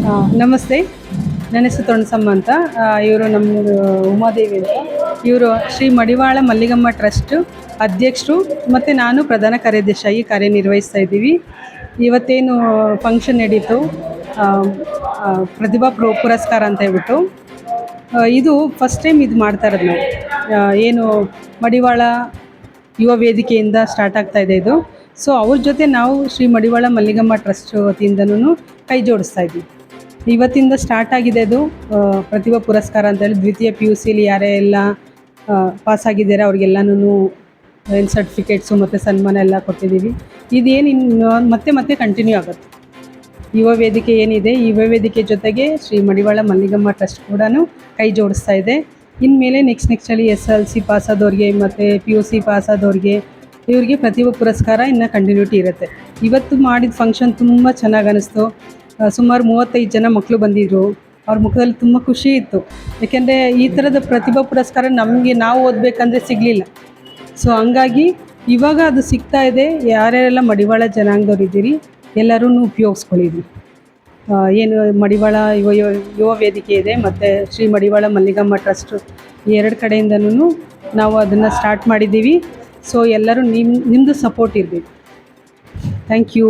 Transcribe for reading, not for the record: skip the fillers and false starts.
ನಮಸ್ತೆ, ನನ್ನ ಹೆಸರು ತೊಣಸಮ್ಮ ಅಂತ. ಇವರು ನಮ್ಮದು ಉಮಾದೇವಿ ಅಂತ. ಇವರು ಶ್ರೀ ಮಡಿವಾಳ ಮಲ್ಲಿಗಮ್ಮ ಟ್ರಸ್ಟ್ ಅಧ್ಯಕ್ಷರು ಮತ್ತು ನಾನು ಪ್ರಧಾನ ಕಾರ್ಯದರ್ಶಿಯಾಗಿ ಕಾರ್ಯನಿರ್ವಹಿಸ್ತಾ ಇದ್ದೀವಿ. ಇವತ್ತೇನು ಫಂಕ್ಷನ್ ನಡೀತು, ಪ್ರತಿಭಾ ಪುರಸ್ಕಾರ ಅಂತ ಹೇಳ್ಬಿಟ್ಟು, ಇದು ಫಸ್ಟ್ ಟೈಮ್ ಇದು ಮಾಡ್ತಾ ಇರೋದು ನಾವು. ಏನು ಮಡಿವಾಳ ಯುವ ವೇದಿಕೆಯಿಂದ ಸ್ಟಾರ್ಟ್ ಆಗ್ತಾ ಇದೆ ಇದು. ಸೊ ಅವ್ರ ಜೊತೆ ನಾವು ಶ್ರೀ ಮಡಿವಾಳ ಮಲ್ಲಿಗಮ್ಮ ಟ್ರಸ್ಟ್ ವತಿಯಿಂದನೂ ಕೈ ಜೋಡಿಸ್ತಾ ಇದ್ದೀವಿ. ಇವತ್ತಿಂದ ಸ್ಟಾರ್ಟ್ ಆಗಿದೆ ಅದು ಪ್ರತಿಭಾ ಪುರಸ್ಕಾರ ಅಂತೇಳಿ. ದ್ವಿತೀಯ PUCಲಿ ಯಾರೇ ಎಲ್ಲ ಪಾಸಾಗಿದ್ದಾರೆ ಅವ್ರಿಗೆಲ್ಲನೂ ಏನು ಸರ್ಟಿಫಿಕೇಟ್ಸು ಮತ್ತು ಸನ್ಮಾನ ಎಲ್ಲ ಕೊಟ್ಟಿದ್ದೀವಿ. ಇದೇನು ಇನ್ನು ಮತ್ತೆ ಕಂಟಿನ್ಯೂ ಆಗುತ್ತೆ. ಯುವ ವೇದಿಕೆ ಏನಿದೆ, ಯುವ ವೇದಿಕೆ ಜೊತೆಗೆ ಶ್ರೀ ಮಡಿವಾಳ ಮಲ್ಲಿಗಮ್ಮ ಟ್ರಸ್ಟ್ ಕೂಡ ಕೈ ಜೋಡಿಸ್ತಾ ಇದೆ. ಇನ್ಮೇಲೆ ನೆಕ್ಸ್ಟಲ್ಲಿ SLC ಪಾಸಾದವ್ರಿಗೆ ಮತ್ತು PUC ಪಾಸಾದವ್ರಿಗೆ ಇವ್ರಿಗೆ ಪ್ರತಿಭಾ ಪುರಸ್ಕಾರ ಇನ್ನು ಕಂಟಿನ್ಯೂಟಿ ಇರುತ್ತೆ. ಇವತ್ತು ಮಾಡಿದ ಫಂಕ್ಷನ್ ತುಂಬ ಚೆನ್ನಾಗಿ ಅನ್ನಿಸ್ತು. ಸುಮಾರು 35 ಜನ ಮಕ್ಕಳು ಬಂದಿದ್ದರು. ಅವ್ರ ಮುಖದಲ್ಲಿ ತುಂಬ ಖುಷಿ ಇತ್ತು. ಯಾಕೆಂದರೆ ಈ ಥರದ ಪ್ರತಿಭಾ ಪುರಸ್ಕಾರ ನಮಗೆ ನಾವು ಓದಬೇಕಂದ್ರೆ ಸಿಗಲಿಲ್ಲ. ಸೊ ಹಂಗಾಗಿ ಇವಾಗ ಅದು ಸಿಗ್ತಾ ಇದೆ. ಯಾರ್ಯಾರೆಲ್ಲ ಮಡಿವಾಳ ಜನಾಂಗದವ್ರು ಇದ್ದೀರಿ ಎಲ್ಲರೂ ಉಪಯೋಗಿಸ್ಕೊಳ್ಳಿದ್ವಿ. ಏನು ಮಡಿವಾಳ ಯುವ ವೇದಿಕೆ ಇದೆ ಮತ್ತು ಶ್ರೀ ಮಡಿವಾಳ ಮಲ್ಲಿಗಮ್ಮ ಟ್ರಸ್ಟ್, ಎರಡು ಕಡೆಯಿಂದನೂ ನಾವು ಅದನ್ನು ಸ್ಟಾರ್ಟ್ ಮಾಡಿದ್ದೀವಿ. ಸೊ ಎಲ್ಲರೂ ನಿಮ್ಮದು ಸಪೋರ್ಟ್ ಇರಬೇಕು. Thank you.